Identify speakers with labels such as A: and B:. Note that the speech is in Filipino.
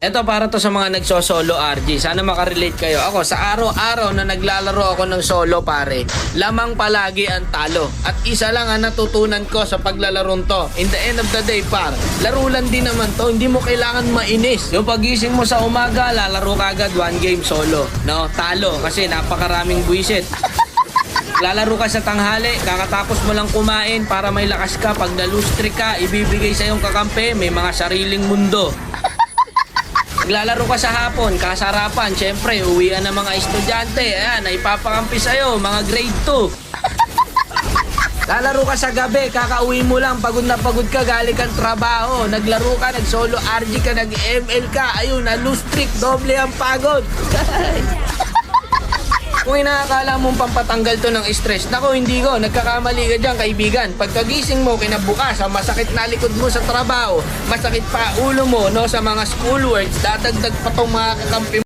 A: Ito para to sa mga nagso-solo RG. Sana makarelate kayo. Ako, sa araw-araw na naglalaro ako ng solo pare, lamang palagi ang talo. At isa lang ang natutunan ko sa paglalarong to. In the end of the day par, laro lang din naman to. Hindi mo kailangan mainis. Yung pagising mo sa umaga, lalaro ka agad one game solo. No, talo kasi napakaraming buwisit. Lalaro ka sa tanghali, kakatapos mo lang kumain para may lakas ka. Pag na-lose streak ka, ibibigay sa iyong kakampi, may mga sariling mundo. Naglalaro ka sa hapon, kasarapan, syempre, uwian ng mga estudyante, ayan, ipapakampi sa'yo, mga grade 2. Lalaro ka sa gabi, kakauwi mo lang, pagod na pagod ka, galing kang trabaho, naglaro ka, nag-solo RG ka, nag-ML ka, ayun, na-lose streak, doble ang pagod. Kung inaakala mong pampatanggal to ng stress, nako hindi ko, nagkakamali ka dyan kaibigan. Pagkagising mo kinabukasan, masakit na likod mo sa trabaho, masakit pa ulo mo no, sa mga schoolworks, dadagdag pa tong mga kakampi